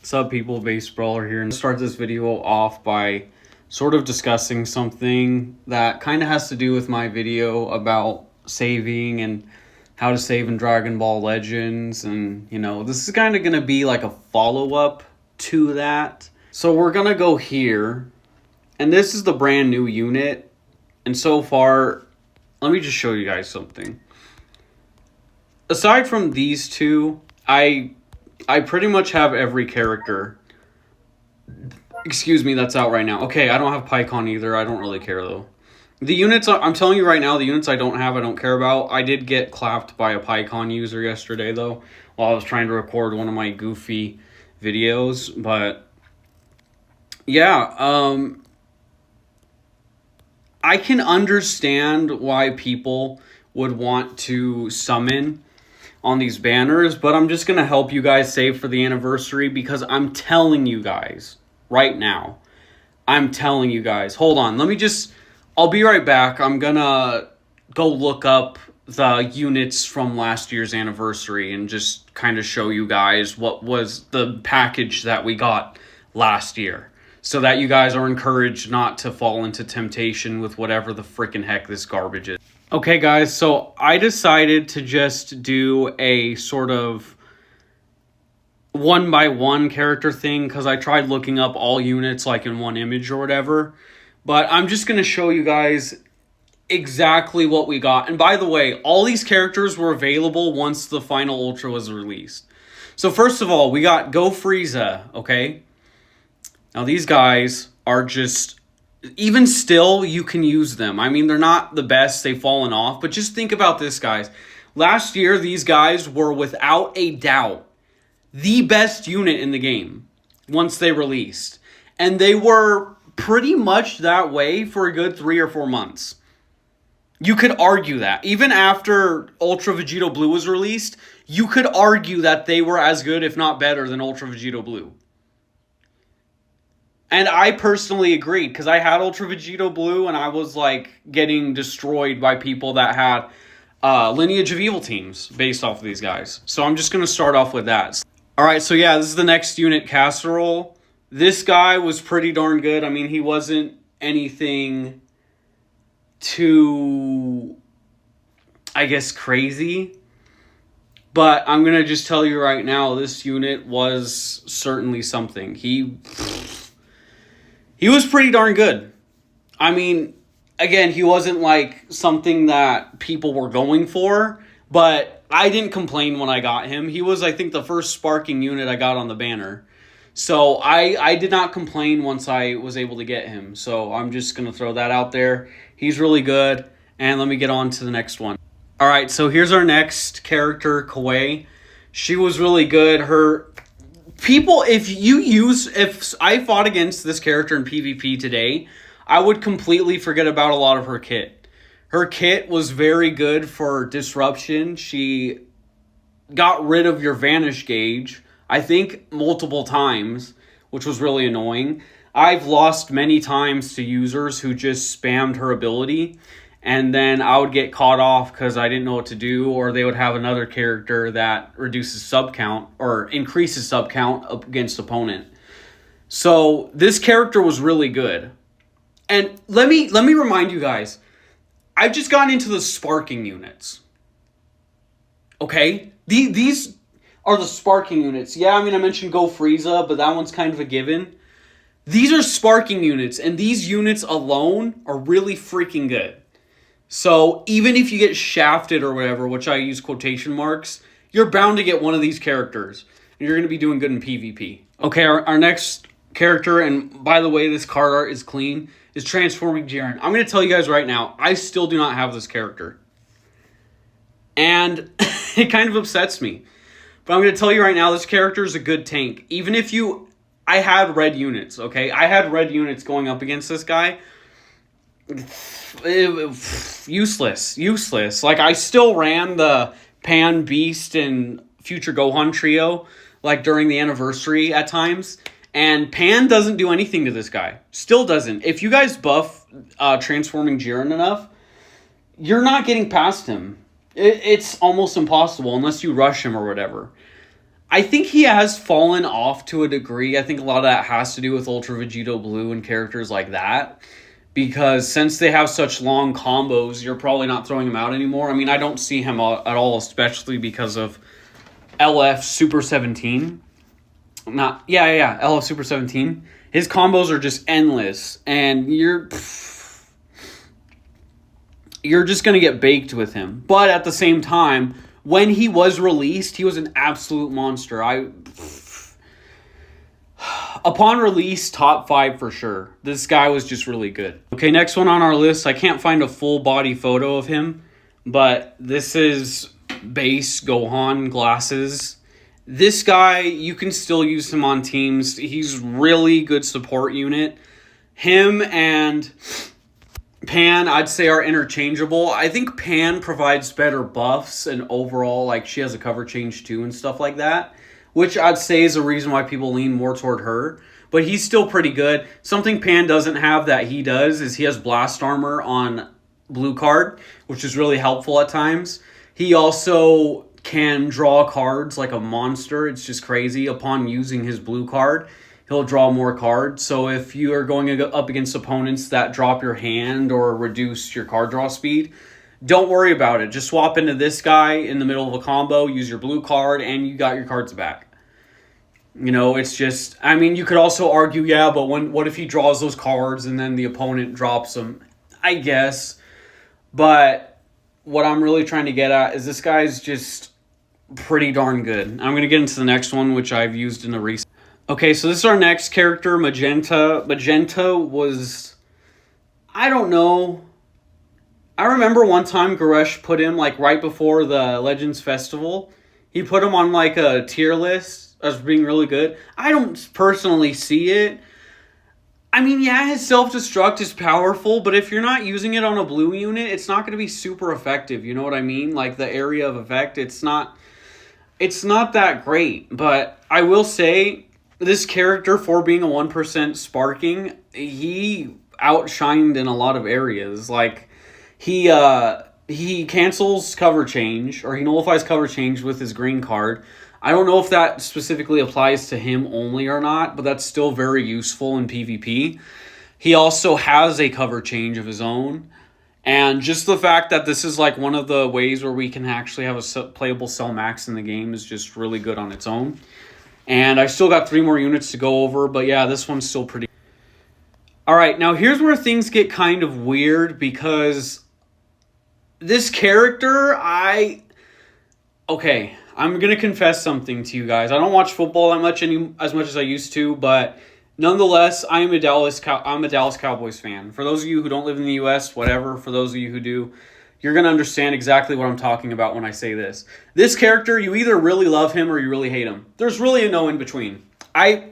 What's up, people? Base Brawler here, and start this video off by sort of discussing something that kind of has to do with my video about saving and how to save in Dragon Ball Legends. And, you know, this is kind of going to be like a follow-up to that. So we're going to go here, and this is the brand new unit. And so far, let me just show you guys something. Aside from these two, I pretty much have every character. Excuse me, that's out right now. Okay, I don't have PyCon either. I don't really care, though. The units, I'm telling you right now, the units I don't have, I don't care about. I did get clapped by a PyCon user yesterday, though, while I was trying to record one of my goofy videos. But, yeah, I can understand why people would want to summon on these banners, but I'm just going to help you guys save for the anniversary because I'm telling you guys right now. I'm telling you guys. Hold on. I'll be right back. I'm going to go look up the units from last year's anniversary and just kind of show you guys what was the package that we got last year, so that you guys are encouraged not to fall into temptation with whatever the freaking heck this garbage is. Okay, guys, so I decided to just do a sort of one-by-one character thing because I tried looking up all units like in one image or whatever. But I'm just going to show you guys exactly what we got. And by the way, all these characters were available once the final Ultra was released. So first of all, we got Go Frieza, okay? Now these guys are just... Even still, you can use them. I mean, they're not the best. They've fallen off. But just think about this, guys. Last year, these guys were without a doubt the best unit in the game once they released. And they were pretty much that way for a good 3 or 4 months. You could argue that. Even after Ultra Vegeta Blue was released, you could argue that they were as good, if not better, than Ultra Vegeta Blue. And I personally agreed, because I had Ultra Vegeta Blue, and I was, like, getting destroyed by people that had Lineage of Evil teams based off of these guys. So I'm just going to start off with that. Alright, so yeah, this is the next unit, Casserole. This guy was pretty darn good. I mean, he wasn't anything too, I guess, crazy. But I'm going to just tell you right now, this unit was certainly something. He was pretty darn good. I mean, again, he wasn't like something that people were going for, but I didn't complain when I got him. He was, I think, the first sparking unit I got on the banner. So I did not complain once I was able to get him. So I'm just going to throw that out there. He's really good. And let me get on to the next one. All right, so here's our next character, Kaeya. She was really good. People, if I fought against this character in PvP today, I would completely forget about a lot of her kit. Her kit was very good for disruption. She got rid of your vanish gauge, I think multiple times, which was really annoying. I've lost many times to users who just spammed her ability, and then I would get caught off because I didn't know what to do, or they would have another character that reduces sub count or increases sub count up against opponent. So this character was really good. And let me remind you guys, I've just gotten into the sparking units. Okay? These are the sparking units. Yeah, I mean, I mentioned Go Frieza, but that one's kind of a given. These are sparking units, and these units alone are really freaking good. So even if you get shafted or whatever, which I use quotation marks, you're bound to get one of these characters. And you're going to be doing good in PvP. Okay, our next character, and by the way, this card art is clean, is Transforming Jiren. I'm going to tell you guys right now, I still do not have this character. And it kind of upsets me. But I'm going to tell you right now, this character is a good tank. Even if I had red units, okay? I had red units going up against this guy. Useless. Like, I still ran the Pan, Beast, and Future Gohan trio, like, during the anniversary at times. And Pan doesn't do anything to this guy. Still doesn't. If you guys buff Transforming Jiren enough, you're not getting past him. It's almost impossible unless you rush him or whatever. I think he has fallen off to a degree. I think a lot of that has to do with Ultra Vegeta Blue and characters like that. Because since they have such long combos, you're probably not throwing him out anymore. I mean, I don't see him at all, especially because of LF Super 17. LF Super 17. His combos are just endless. And you're just going to get baked with him. But at the same time, when he was released, he was an absolute monster. Upon release, top 5 for sure. This guy was just really good. Okay, next one on our list. I can't find a full body photo of him, but this is base Gohan glasses. This guy, you can still use him on teams. He's really good support unit. Him and Pan, I'd say, are interchangeable. I think Pan provides better buffs and overall, like, she has a cover change too and stuff like that, which I'd say is a reason why people lean more toward her. But he's still pretty good. Something Pan doesn't have that he does is he has blast armor on blue card, which is really helpful at times. He also can draw cards like a monster. It's just crazy. Upon using his blue card, he'll draw more cards. So if you are going up against opponents that drop your hand or reduce your card draw speed, don't worry about it. Just swap into this guy in the middle of a combo, use your blue card, and you got your cards back. You know, it's just, I mean, you could also argue, yeah, but what if he draws those cards and then the opponent drops them? I guess. But what I'm really trying to get at is this guy's just pretty darn good. I'm going to get into the next one, which I've used in the recent. Okay, so this is our next character, Magenta. Magenta was, I don't know. I remember one time Goresh put him, like, right before the Legends Festival. He put him on, like, a tier list as being really good. I don't personally see it. I mean, yeah, his self-destruct is powerful, but if you're not using it on a blue unit, it's not going to be super effective. You know what I mean? Like, the area of effect, it's not that great. But I will say, this character, for being a 1% sparking, he outshined in a lot of areas. Like, he cancels cover change, or he nullifies cover change with his green card. I don't know if that specifically applies to him only or not, but that's still very useful in PvP. He also has a cover change of his own. And just the fact that this is like one of the ways where we can actually have a playable Cell Max in the game is just really good on its own. And I still got 3 more units to go over, but yeah, this one's still pretty. Alright, now here's where things get kind of weird, because this character, Okay, I'm going to confess something to you guys. I don't watch football that much as much as I used to, but nonetheless, I'm a Dallas Cowboys fan. For those of you who don't live in the U.S., whatever, for those of you who do, you're going to understand exactly what I'm talking about when I say this. This character, you either really love him or you really hate him. There's really a no in between. I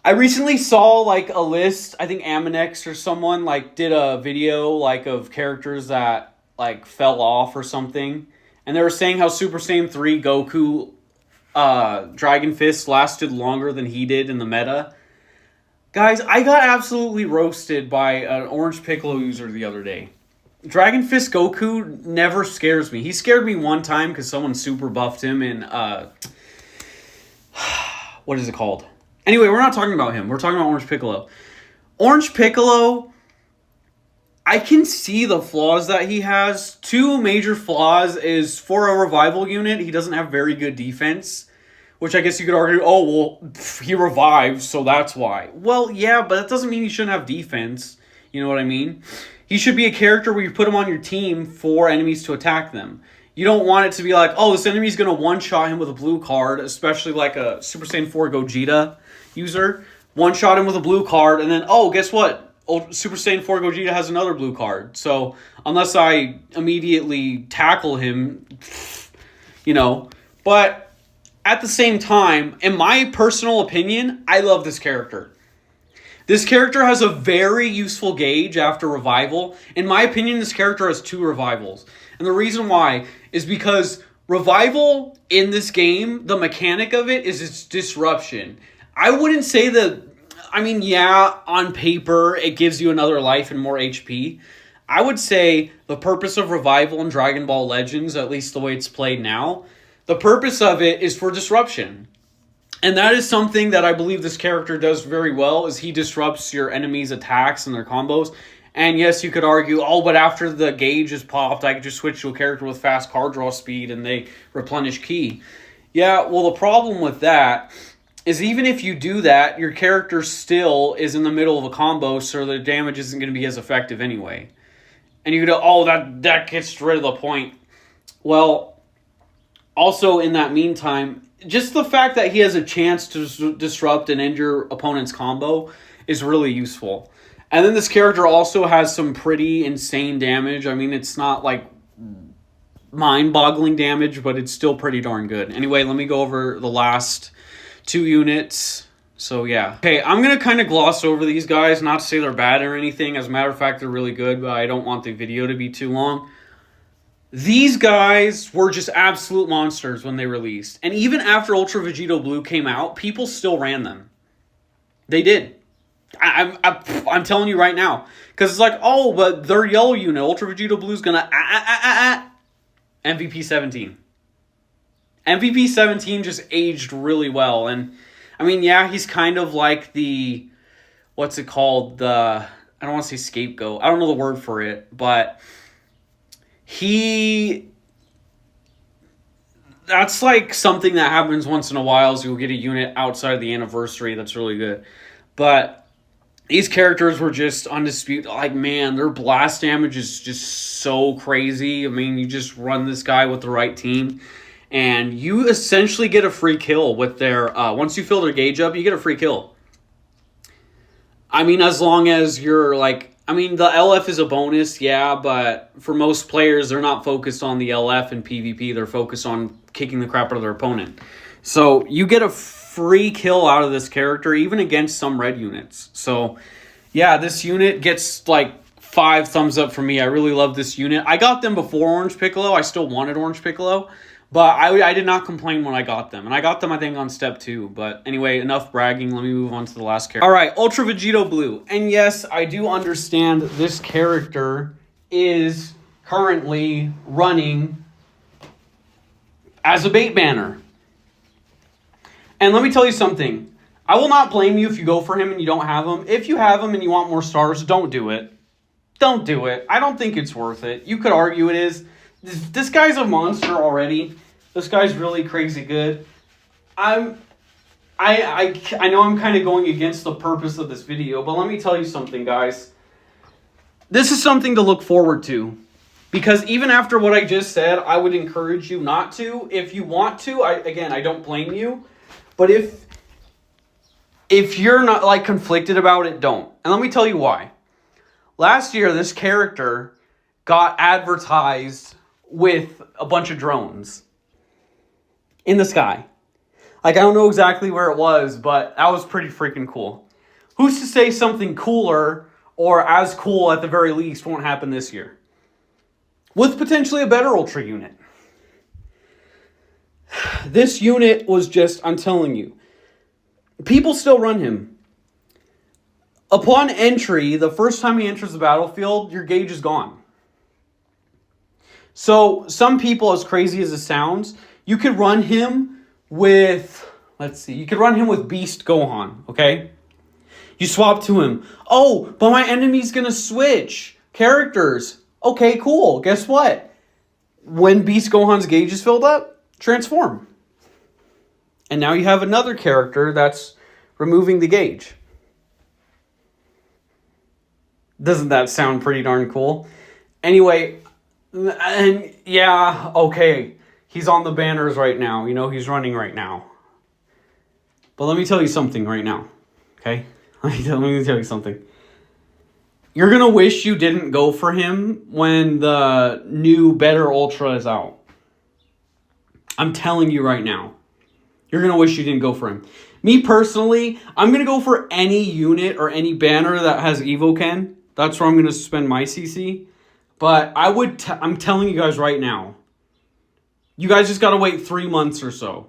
recently saw, like, a list. I think Aminex or someone, like, did a video, like, of characters that, like, fell off or something. And they were saying how Super Saiyan 3 Goku Dragon Fist lasted longer than he did in the meta. Guys, I got absolutely roasted by an Orange Piccolo user the other day. Dragon Fist Goku never scares me. He scared me one time because someone super buffed him in... what is it called? Anyway, we're not talking about him. We're talking about Orange Piccolo. Orange Piccolo... I can see the flaws that he has. 2 major flaws is, for a revival unit, he doesn't have very good defense. Which I guess you could argue, oh, well, he revives, so that's why. Well, yeah, but that doesn't mean he shouldn't have defense. You know what I mean? He should be a character where you put him on your team for enemies to attack them. You don't want it to be like, oh, this enemy's going to one-shot him with a blue card, especially like a Super Saiyan 4 Gogeta user. One-shot him with a blue card, and then, oh, guess what? Super Saiyan 4 Gogeta has another blue card. So, unless I immediately tackle him, you know. But, at the same time, in my personal opinion, I love this character. This character has a very useful gauge after Revival. In my opinion, this character has 2 Revivals. And the reason why is because Revival in this game, the mechanic of it is its disruption. I wouldn't say that... I mean, yeah, on paper, it gives you another life and more HP. I would say the purpose of Revival in Dragon Ball Legends, at least the way it's played now, The purpose of it is for disruption. And that is something that I believe this character does very well, is he disrupts your enemy's attacks and their combos. And yes, you could argue, oh, but after the gauge is popped, I could just switch to a character with fast card draw speed and they replenish ki. Yeah, well, the problem with that is even if you do that, your character still is in the middle of a combo, so the damage isn't going to be as effective anyway. And you go, oh, that gets rid of the point. Well, also in that meantime, just the fact that he has a chance to disrupt and end your opponent's combo is really useful. And then this character also has some pretty insane damage. I mean, it's not like mind-boggling damage, but it's still pretty darn good. Anyway, let me go over the last 2 units. So, yeah. Okay, I'm going to kind of gloss over these guys, not to say they're bad or anything. As a matter of fact, they're really good, but I don't want the video to be too long. These guys were just absolute monsters when they released. And even after Ultra Vegeta Blue came out, people still ran them. They did. I'm telling you right now. Because it's like, oh, but their yellow unit, Ultra Vegeta Blue's going to MVP 17. MVP 17 just aged really well. And, I mean, yeah, he's kind of like the, what's it called? I don't want to say scapegoat. I don't know the word for it. But that's like something that happens once in a while, is you'll get a unit outside of the anniversary that's really good. But these characters were just undisputed. Like, man, their blast damage is just so crazy. I mean, you just run this guy with the right team, and you essentially get a free kill with their... once you fill their gauge up, you get a free kill. I mean, as long as you're, like... I mean, the LF is a bonus, yeah, but for most players, they're not focused on the LF and PvP. They're focused on kicking the crap out of their opponent. So, you get a free kill out of this character, even against some red units. So, yeah, this unit gets like 5 thumbs up from me. I really love this unit. I got them before Orange Piccolo. I still wanted Orange Piccolo, but I did not complain when I got them. And I got them, I think, on step 2. But anyway, enough bragging. Let me move on to the last character. All right, Ultra Vegeta Blue. And yes, I do understand this character is currently running as a bait banner. And let me tell you something. I will not blame you if you go for him and you don't have him. If you have him and you want more stars, don't do it. Don't do it. I don't think it's worth it. You could argue it is. This guy's a monster already. This guy's really crazy good. I know I'm kind of going against the purpose of this video, but let me tell you something, guys. This is something to look forward to. Because even after what I just said, I would encourage you not to. If you want to, I don't blame you. But if you're not like conflicted about it, don't. And let me tell you why. Last year, this character got advertised with a bunch of drones in the sky. Like, I don't know exactly where it was, but that was pretty freaking cool. Who's to say something cooler, or as cool at the very least, won't happen this year? With potentially a better Ultra unit. This unit was just, I'm telling you, people still run him. Upon entry, the first time he enters the battlefield, your gauge is gone. So, some people, as crazy as it sounds, you could run him with, you could run him with Beast Gohan, okay? You swap to him. Oh, but my enemy's going to switch characters. Okay, cool. Guess what? When Beast Gohan's gauge is filled up, transform. And now you have another character that's removing the gauge. Doesn't that sound pretty darn cool? Anyway, and yeah, okay. He's on the banners right now. You know, he's running right now. But let me tell you something right now. Okay? Let me tell you something. You're going to wish you didn't go for him when the new, better Ultra is out. I'm telling you right now. You're going to wish you didn't go for him. Me personally, I'm going to go for any unit or any banner that has Evoken. That's where I'm going to spend my CC. But I'm telling you guys right now. You guys just got to wait 3 months or so.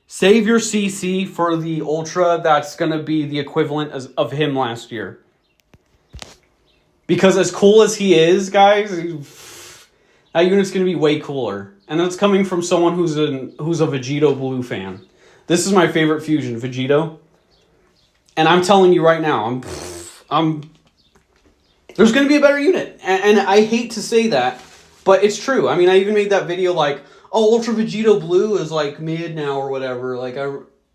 Save your CC for the Ultra that's going to be the equivalent of him last year. Because as cool as he is, guys, that unit's going to be way cooler. And that's coming from someone who's a Vegeta Blue fan. This is my favorite fusion, Vegito. And I'm telling you right now, there's going to be a better unit. And I hate to say that, but it's true. I mean, I even made that video like, oh, Ultra Vegeta Blue is like mid now or whatever. Like,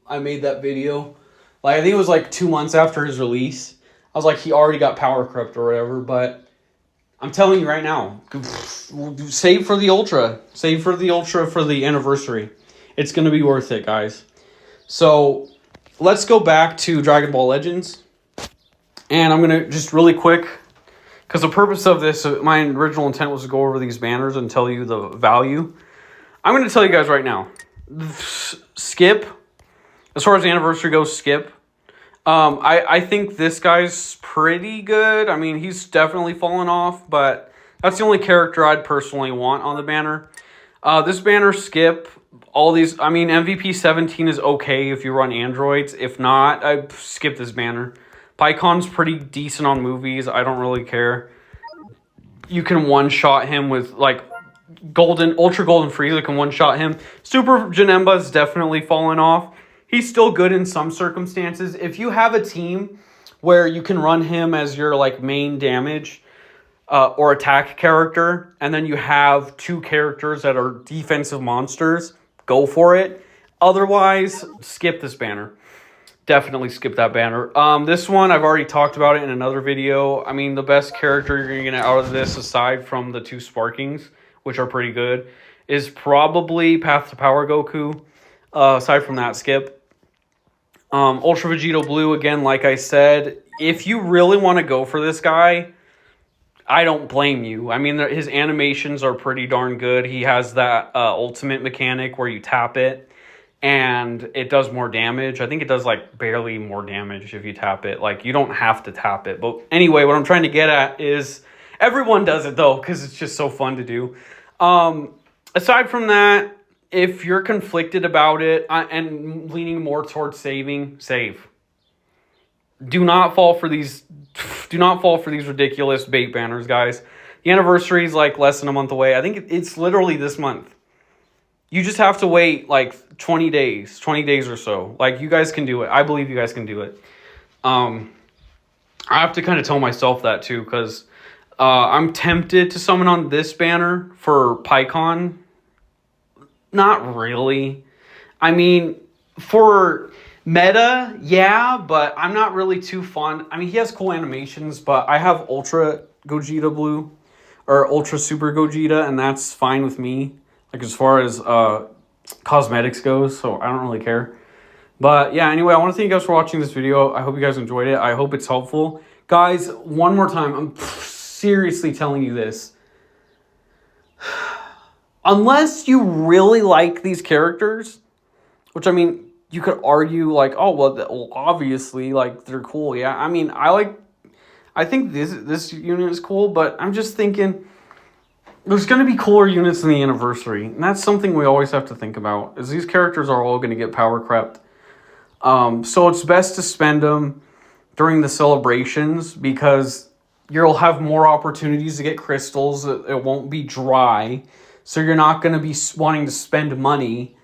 I made that video. Like, I think it was like 2 months after his release. I was like, he already got power crept or whatever, but I'm telling you right now, save for the Ultra. Save for the Ultra for the anniversary. It's going to be worth it, guys. So, let's go back to Dragon Ball Legends. And I'm going to just really quick, because the purpose of this, my original intent was to go over these banners and tell you the value. I'm going to tell you guys right now. Skip. As far as the anniversary goes, skip. I think this guy's pretty good. I mean, he's definitely fallen off, but that's the only character I'd personally want on the banner. This banner, skip. All these, I mean, MVP 17 is okay if you run androids. If not, I skip this banner. Pycon's pretty decent on movies. I don't really care. You can one-shot him with, like, Ultra Golden Frieza can one-shot him. Super Janemba's definitely fallen off. He's still good in some circumstances. If you have a team where you can run him as your like main damage or attack character, and then you have 2 characters that are defensive monsters, go for it. Otherwise, skip this banner. Definitely skip that banner. This one, I've already talked about it in another video. I mean, the best character you're going to get out of this, aside from the 2 Sparkings, which are pretty good, is probably Path to Power Goku. Aside from that, skip. Ultra Vegeta Blue, again, like I said, if you really want to go for this guy, I don't blame you. I mean, his animations are pretty darn good. He has that ultimate mechanic where you tap it, and it does more damage. I think it does, like, barely more damage if you tap it. Like, you don't have to tap it. But anyway, what I'm trying to get at is everyone does it, though, because it's just so fun to do. Aside from that, if you're conflicted about it and leaning more towards saving, save. Do not fall for these ridiculous bait banners, guys. The anniversary is like less than a month away. I think it's literally this month. You just have to wait like 20 days or so. Like, you guys can do it. I believe you guys can do it. I have to kind of tell myself that too, because I'm tempted to summon on this banner for Pycon. Not really. I mean, for meta, yeah, but I'm not really too fond. I mean, he has cool animations, but I have Ultra Gogeta Blue or Ultra Super Gogeta, and that's fine with me. Like, as far as cosmetics goes, so I don't really care. But yeah, anyway, I want to thank you guys for watching this video. I hope you guys enjoyed it. I hope it's helpful. Guys, one more time, I'm seriously telling you this. Unless you really like these characters, which, I mean, you could argue, like, oh, well, obviously, like, they're cool. Yeah, I mean, I think this unit is cool, but I'm just thinking there's going to be cooler units in the anniversary. And that's something we always have to think about, is these characters are all going to get power crept. So it's best to spend them during the celebrations, because you'll have more opportunities to get crystals. It won't be dry. So you're not going to be wanting to spend money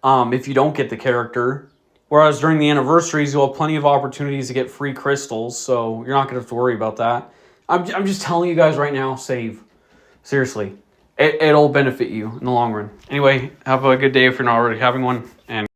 if you don't get the character. Whereas during the anniversaries, you'll have plenty of opportunities to get free crystals. So you're not going to have to worry about that. I'm just telling you guys right now, save. Seriously. It'll benefit you in the long run. Anyway, have a good day if you're not already having one. And